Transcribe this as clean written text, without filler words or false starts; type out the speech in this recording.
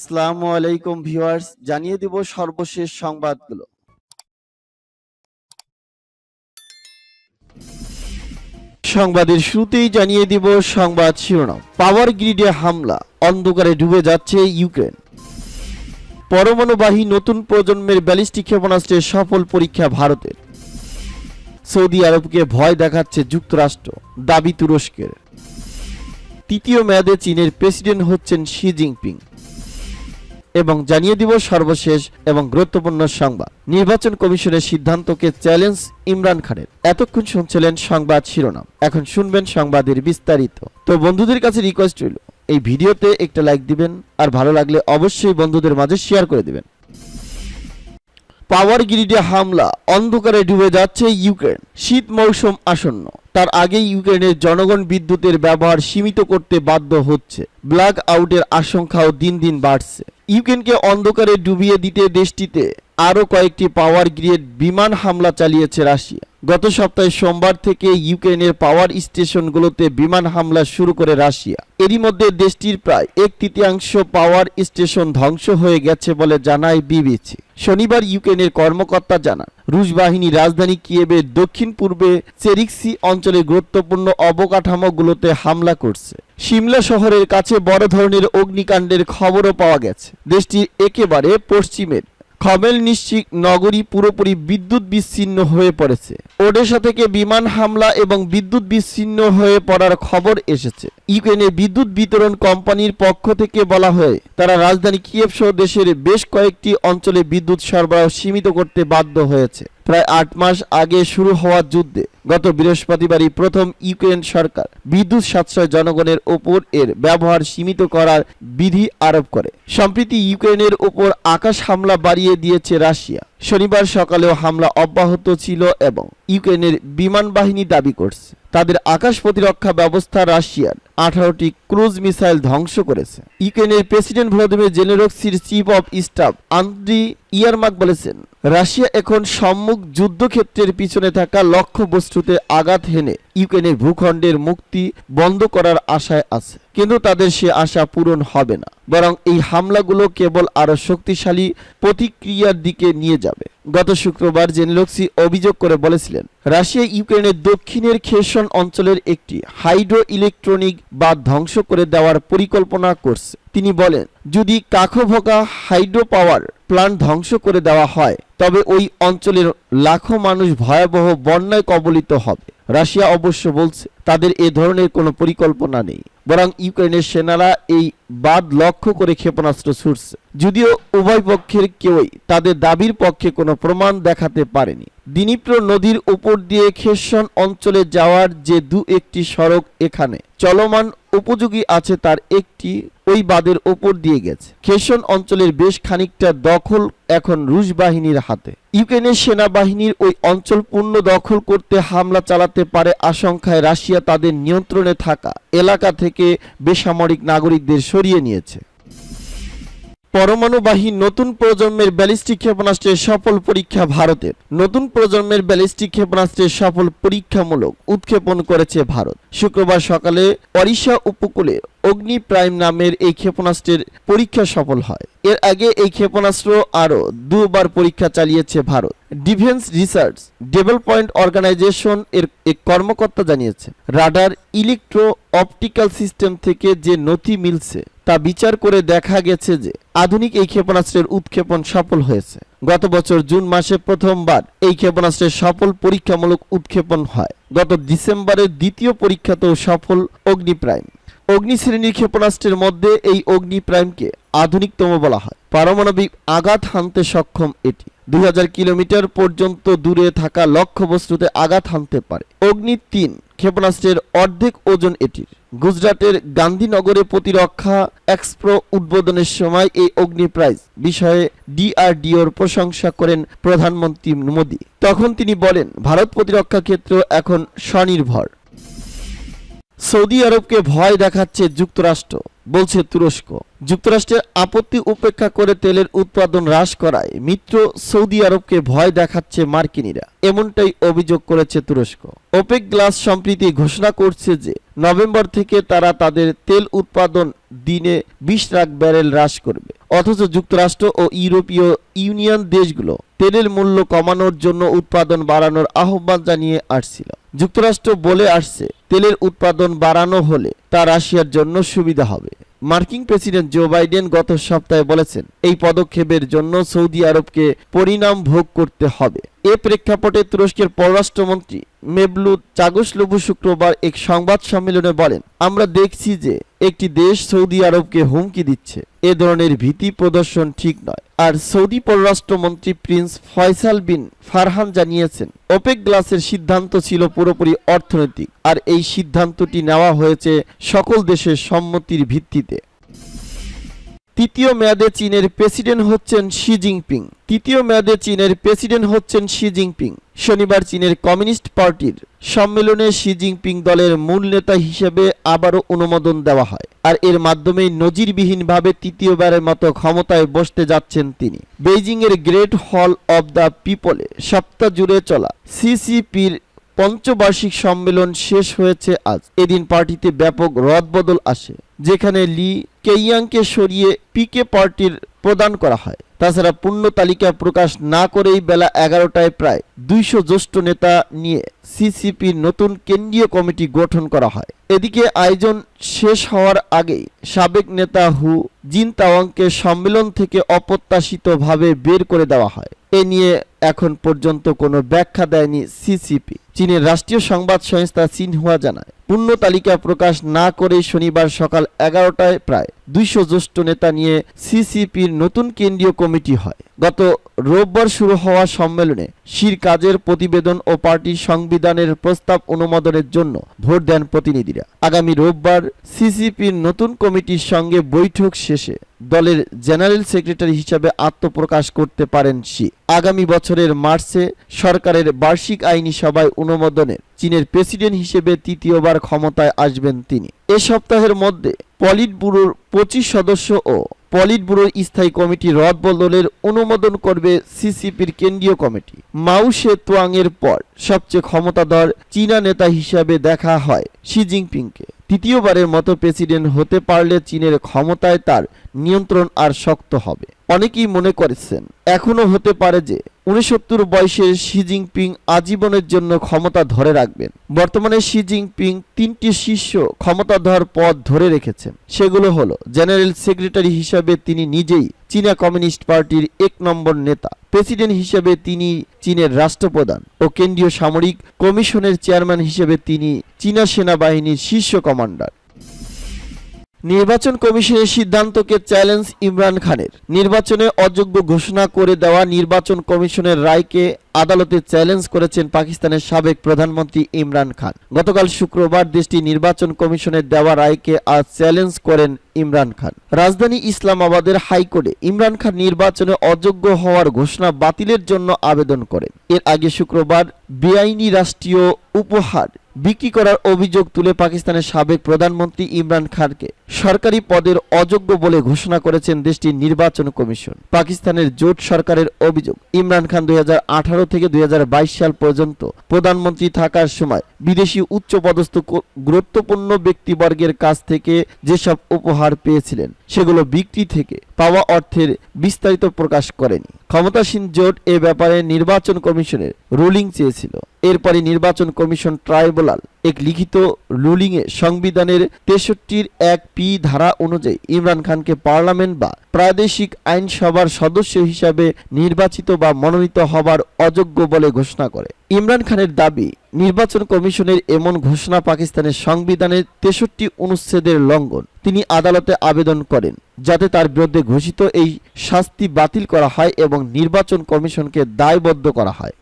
আসসালামু আলাইকুম ভিউয়ার্স, জানিয়ে দিব সর্বশেষ সংবাদগুলো। সংবাদের শুরুতেই জানিয়ে দিব সংবাদ শিরোনাম। পাওয়ার গ্রিডে হামলা, অন্ধকারে ডুবে যাচ্ছে ইউক্রেন। পরমাণুবাহী নতুন প্রজন্মের ব্যালিস্টিক ক্ষেপণাস্ত্রের সফল পরীক্ষা ভারতের। সৌদি আরবকে ভয় দেখাচ্ছে যুক্তরাষ্ট্র, দাবি তুরস্কের। তৃতীয় মেয়াদে চীনের প্রেসিডেন্ট হচ্ছেন শি জিনপিং। এবং জানিয়ে দিব সর্বশেষ এবং গুরুত্বপূর্ণ সংবাদ। নির্বাচন কমিশনের সিদ্ধান্তকে চ্যালেঞ্জ ইমরান খানের। এতক্ষণ শুনছিলেন সংবাদ শিরোনাম, এখন শুনবেন সংবাদের বিস্তারিত। তো বন্ধুদের কাছে রিকোয়েস্ট রইল, এই ভিডিওতে একটা লাইক দিবেন, আর ভালো লাগলে অবশ্যই বন্ধুদের মাঝে শেয়ার করে দিবেন। পাওয়ার গ্রিডে হামলা, অন্ধকারে ডুবে যাচ্ছে ইউক্রেন। শীত মৌসুম আসন্ন, তার আগেই ইউক্রেনের জনগণ বিদ্যুতের ব্যবহার সীমিত করতে বাধ্য হচ্ছে। ব্ল্যাক আউটের আশঙ্কাও দিন দিন বাড়ছে। ইউক্রেনকে অন্ধকারে ডুবিয়ে দিতে দেশটিতে আরও কয়েকটি পাওয়ার গ্রিড বিমান হামলা চালিয়েছে রাশিয়া। গত সপ্তাহে সোমবার থেকে ইউক্রেনের পাওয়ার স্টেশনগুলোতে বিমান হামলা শুরু করে রাশিয়া। এরই মধ্যে দেশটির প্রায় 1/3 পাওয়ার স্টেশন ধ্বংস হয়ে গেছে বলে জানায় বিবিসি। শনিবার ইউক্রেনের কর্মকর্তা জানান, রুশ বাহিনী রাজধানী কিয়েভের দক্ষিণ পূর্বে চেরিক্সি অঞ্চলের গুরুত্বপূর্ণ অবকাঠামোগুলোতে হামলা করছে। সিমলা শহরের কাছে বড় ধরনের অগ্নিকাণ্ডের খবরও পাওয়া গেছে। দেশটির একেবারে পশ্চিমের খমেলনিশ্চিক নগরী পুরোপুরি বিদ্যুৎ বিচ্ছিন্ন হয়ে পড়েছে। ওডেসা থেকে বিমান হামলা এবং বিদ্যুৎ বিচ্ছিন্ন হয়ে পড়ার খবর এসেছে। ইউক্রেনের বিদ্যুৎ বিতরণ কোম্পানির পক্ষ থেকে বলা হয়, তারা রাজধানী কিয়েভ সহ দেশের বেশ কয়েকটি অঞ্চলে বিদ্যুৎ সরবরাহ সীমিত করতে বাধ্য হয়েছে। প্রায় 8 মাস আগে শুরু হওয়া যুদ্ধে গত বৃহস্পতিবারই প্রথম ইউক্রেন সরকার বিদ্যুৎ সাশ্রয় জনগণের ওপর এর ব্যবহার সীমিত করার বিধি আরোপ করে। সম্প্রতি ইউক্রেনের ওপর আকাশ হামলা বাড়িয়ে দিয়েছে রাশিয়া। শনিবার সকালেও হামলা অব্যাহত ছিল এবং ইউক্রেনের বিমান বাহিনী দাবি করছে, তাদের আকাশ প্রতিরক্ষা ব্যবস্থা রাশিয়ার 18টি ক্রুজ মিসাইল ধ্বংস করেছে। ইউক্রেনের প্রেসিডেন্ট ভলোদিমির জেলেনস্কির chief of staff Andriy Yermak বলেছেন, রাশিয়া এখন সম্মুখ যুদ্ধক্ষেত্রের পিছনে থাকা লক্ষ্যবস্তুতে আঘাত হেনে ইউক্রেনের ভূখণ্ডের মুক্তি বন্ধ করার আশায় আছে, কিন্তু তাদের সে আশা পূরণ হবে না, বরং এই হামলাগুলো কেবল আরো শক্তিশালী প্রতিক্রিয়ার দিকে নিয়ে যাবে। গত শুক্রবার জেলেনস্কি অভিযোগ করে বলেছিলেন, রাশিয়া ইউক্রেনের দক্ষিণের খেরসন অঞ্চলের একটি হাইড্রো ইলেকট্রনিক বাঁধ ধ্বংস করে দেওয়ার পরিকল্পনা করছে। তিনি বলেন, যদি কাখোভকা হাইড্রো পাওয়ার প্ল্যান্ট ধ্বংস করে দেওয়া হয়, তবে ওই অঞ্চলের লাখো মানুষ ভয়াবহ বন্যায় কবলিত হবে। রাশিয়া অবশ্য বলছে, তাদের এ ধরনের কোনো পরিকল্পনা নেই, বরং ইউক্রেনের সেনারা এই বাঁধ লক্ষ্য করে ক্ষেপণাস্ত্র ছুড়ছে। যদিও উভয় পক্ষের কেউই তাদের দাবির পক্ষে কোনো প্রমাণ দেখাতে পারেনি। দিনিপ্র নদীর উপর দিয়ে খেরসন অঞ্চলে যাওয়ার যে একটি সড়ক এখানে চলমান উপযোগী আছে, তার একটি ওই বাঁধের ওপর দিয়ে গেছে। খেরসন অঞ্চলের বেশ খানিকটা দখল এখন রুশ বাহিনীর হাতে। ইউক্রেনের সেনাবাহিনীর ওই অঞ্চল পূর্ণ দখল করতে হামলা চালাতে পারে আশঙ্কায় রাশিয়া তাদের নিয়ন্ত্রণে থাকা এলাকা থেকে বেসামরিক নাগরিকদের সরিয়ে নিয়েছে। পরমাণুবাহী নতুন প্রজন্মের ব্যালিস্টিক ক্ষেপণাস্ত্রের সফল পরীক্ষা ভারতের। নতুন প্রজন্মের ব্যালিস্টিক ক্ষেপণাস্ত্রের সফল পরীক্ষামূলক উৎক্ষেপণ করেছে ভারত। শুক্রবার সকালে ওড়িশা উপকূলে অগ্নি প্রাইম নামের এই ক্ষেপণাস্ত্রের পরীক্ষা সফল হয়। এর আগে এই ক্ষেপণাস্ত্র আরও 2 বার পরীক্ষা চালিয়েছে Bharat. Defence research development organisation এর এক কর্মকর্তা জানিয়েছে, রাডার ইলেকট্রো অপটিক্যাল সিস্টেম থেকে যে নথি মিলছে তা বিচার করে দেখা গেছে যে আধুনিক এই ক্ষেপণাস্ত্রের উৎক্ষেপণ সফল হয়েছে। গত বছর জুন মাসে প্রথমবার এই ক্ষেপণাস্ত্রের সফল পরীক্ষামূলক উৎক্ষেপণ হয়। গত ডিসেম্বরের দ্বিতীয় পরীক্ষাতেও সফল অগ্নি প্রাইম। অগ্নি শ্রেণীর ক্ষেপণাস্ত্রের মধ্যে এই অগ্নি প্রাইমকে আধুনিকতম বলা হয়। পারমাণবিক আঘাত হানতে সক্ষম এটি 2000 কিলোমিটার পর্যন্ত দূরে থাকা লক্ষ্যবস্তুতে আঘাত হানতে পারে। অগ্নি 3 ক্ষেপণাস্ত্রের অর্ধেক ওজন এটির। গুজরাটের গান্ধীনগরে প্রতিরক্ষা এক্সপ্রো উদ্বোধনের সময় এই অগ্নি প্রাইজ বিষয়ে ডিআরডিওর প্রশংসা করেন প্রধানমন্ত্রী মোদী। তখন তিনি বলেন, ভারত প্রতিরক্ষা ক্ষেত্র এখন স্বনির্ভর। সৌদি আরবকে ভয় দেখাচ্ছে যুক্তরাষ্ট্র, বলছে তুরস্ক। যুক্তরাষ্ট্রের আপত্তি উপেক্ষা করে তেলের উৎপাদন হ্রাস করায় মিত্র সৌদি আরবকে ভয় দেখাচ্ছে মার্কিনিরা, এমনটাই অভিযোগ করেছে তুরস্ক। ওপেক প্লাস সম্প্রতি ঘোষণা করছে যে নভেম্বর থেকে তারা তাদের তেল উৎপাদন দিনে 20 লাখ ব্যারেল হ্রাস করবে, অথচ যুক্তরাষ্ট্র ও ইউরোপীয় ইউনিয়ন দেশগুলো তেলের মূল্য কমানোর জন্য উৎপাদন বাড়ানোর আহ্বান জানিয়ে আসছিল। যুক্তরাষ্ট্র বলে আসছে তেলের উৎপাদন বাড়ানো হলে তা রাশিয়ার জন্য সুবিধা হবে। মার্কিন প্রেসিডেন্ট জো বাইডেন গত সপ্তাহে বলেছেন এই পদক্ষেপের জন্য সৌদি আরবকে পরিণাম ভোগ করতে হবে। এ প্রেক্ষাপটে তুরস্কের পররাষ্ট্রমন্ত্রী মেভলুত চাগুসলুবু শুক্রবার এক সংবাদ সম্মেলনে বলেন, আমরা দেখছি যে একটি দেশ সৌদি আরবকে হুমকি দিচ্ছে। এ ধরনের ভীতি প্রদর্শন ঠিক নয়। আর সৌদি পররাষ্ট্রমন্ত্রী প্রিন্স ফয়সাল বিন ফারহান জানিয়েছেন, ওপেক প্লাসের সিদ্ধান্ত ছিল পুরোপুরি অর্থনৈতিক, আর এই সিদ্ধান্তটি নেওয়া হয়েছে সকল দেশের সম্মতির ভিত্তিতে। তৃতীয় মেয়াদে চীনের প্রেসিডেন্ট হচ্ছেন শি জিনপিং। তৃতীয় মেয়াদে চীনের প্রেসিডেন্ট হচ্ছেন শি জিনপিং। শনিবার চীনের কমিউনিস্ট পার্টির সম্মেলনে শি জিনপিং দলের মূল নেতা হিসেবে আবারও অনুমোদন দেওয়া হয়, আর এর মাধ্যমেই নজিরবিহীনভাবে তৃতীয়বারের মতো ক্ষমতায় বসতে যাচ্ছেন তিনি। বেইজিংয়ের গ্রেট হল অব দ্য পিপলে সপ্তাহ জুড়ে চলা সিসিপির পঞ্চবার্ষিক সম্মেলন শেষ হয়েছে আজ। এদিন পার্টিতে ব্যাপক রদবদল আসে, যেখানে লি কেইয়াংকে সরিয়ে পিকে পার্টির প্রদান করা হয়। তাছাড়া পূর্ণ তালিকা প্রকাশ না করেই বেলা 11টায় প্রায় 200 জ্যেষ্ঠ নেতা নিয়ে সিসিপির নতুন কেন্দ্রীয় কমিটি গঠন করা হয়। এদিকে আয়োজন শেষ হওয়ার আগেই সাবেক নেতা হু জিনতাওয়াংকে সম্মেলন থেকে অপ্রত্যাশিতভাবে বের করে দেওয়া হয়। এ নিয়ে এখন পর্যন্ত কোনো ব্যাখ্যা দেয়নি সিসিপি। চীনের রাষ্ট্রীয় সংবাদ সংস্থা সিনহুয়া জানায়, পূর্ণ তালিকা প্রকাশ না করে শনিবার সকাল 11টায় প্রায় 200 জ্যেষ্ঠ নেতা নিয়ে সিসিপির নতুন কেন্দ্রীয় কমিটি হয়। গত রোববার শুরু হওয়া সম্মেলনে শির কাজের প্রতিবেদন ও পার্টির সংবিধানের প্রস্তাব অনুমোদনের জন্য ভোট দেন প্রতিনিধিরা। আগামী রোববার সিসিপির নতুন কমিটির সঙ্গে বৈঠক শেষে দলের জেনারেল সেক্রেটারি হিসাবে আত্মপ্রকাশ করতে পারেন শি। আগামী বছরের মার্চে সরকারের বার্ষিক আইনি সভায় অনুমোদনের চীনের প্রেসিডেন্ট হিসেবে তৃতীয়বার ক্ষমতায় আসবেন তিনি। এ সপ্তাহের মধ্যে পলিট ব্যুরোর 25 সদস্য ও পলিট ব্যুরোর স্থায়ী কমিটি রদবদলের অনুমোদন করবে সিসিপির কেন্দ্রীয় কমিটি। মাও সে তুয়াংয়ের পর সবচেয়ে ক্ষমতাধর চীনা নেতা হিসাবে দেখা হয় শি জিনপিংকে। তৃতীয়বারের মতো প্রেসিডেন্ট হতে পারলে চীনের ক্ষমতায় তার নিয়ন্ত্রণ আর শক্ত হবে। অনেকেই মনে করেছেন এখনো হতে পারে যে 69 বয়সের শি জিনপিং আজীবনের জন্য ক্ষমতা ধরে রাখবেন। বর্তমানে শি জিনপিং 3টি শীর্ষ ক্ষমতাধর পদ ধরে রেখেছেন। সেগুলো হলো জেনারেল সেক্রেটারি হিসাবে তিনি নিজেই চীনা কমিউনিস্ট পার্টির 1 নম্বর নেতা, প্রেসিডেন্ট হিসেবে তিনি চীনের রাষ্ট্রপ্রধান ও কেন্দ্রীয় সামরিক কমিশনের চেয়ারম্যান হিসেবে তিনি চীনা সেনাবাহিনীর শীর্ষ কমান্ডার। নির্বাচন কমিশনের সিদ্ধান্তকে চ্যালেঞ্জ ইমরান খানের। নির্বাচনে অযোগ্য ঘোষণা করে দেওয়া নির্বাচন কমিশনের রায়কে আদালতে চ্যালেঞ্জ করেছেন পাকিস্তানের সাবেক প্রধানমন্ত্রী ইমরান খান। গতকাল শুক্রবার দেশটির নির্বাচন কমিশনের দেওয়া রায়কে আজ চ্যালেঞ্জ করেন ইমরান খান। রাজধানী ইসলামাবাদের হাইকোর্টে ইমরান খান নির্বাচনে অযোগ্য হওয়ার ঘোষণা বাতিলের জন্য আবেদন করেন। এর আগে শুক্রবার বেআইনি রাষ্ট্রীয় উপহার বিক্রি করার অভিযোগ তুলে পাকিস্তানের সাবেক প্রধানমন্ত্রী ইমরান খানকে সরকারি পদের অযোগ্য বলে ঘোষণা করেছেন দেশটির নির্বাচন কমিশন। পাকিস্তানের জোট সরকারের অভিযোগ, ইমরান খান 2018 থেকে 2022 সাল পর্যন্ত প্রধানমন্ত্রী থাকার সময় বিদেশি উচ্চপদস্থ গুরুত্বপূর্ণ ব্যক্তিবর্গের কাছ থেকে যেসব উপহার পেয়েছিলেন সেগুলো বিক্রি থেকে পাওয়া অর্থের বিস্তারিত প্রকাশ করেনি। ক্ষমতাসীন জোট এ ব্যাপারে নির্বাচন কমিশনের রুলিং চেয়েছিল। এরপরই নির্বাচন কমিশন ট্রাইব্যুনাল এক লিখিত রুলিংয়ে সংবিধানের 63 1 পি ধারা অনুযায়ী ইমরান খানকে পার্লামেন্ট বা প্রাদেশিক আইনসভার সদস্য হিসাবে নির্বাচিত বা মনোনীত হবার অযোগ্য বলে ঘোষণা করে। ইমরান খানের দাবি, নির্বাচন কমিশনের এমন ঘোষণা পাকিস্তানের সংবিধানের 63 অনুচ্ছেদের লঙ্ঘন। তিনি আদালতে আবেদন করেন যাতে তার বিরুদ্ধে ঘোষিত এই শাস্তি বাতিল করা হয় এবং নির্বাচন কমিশনকে দায়বদ্ধ করা হয়।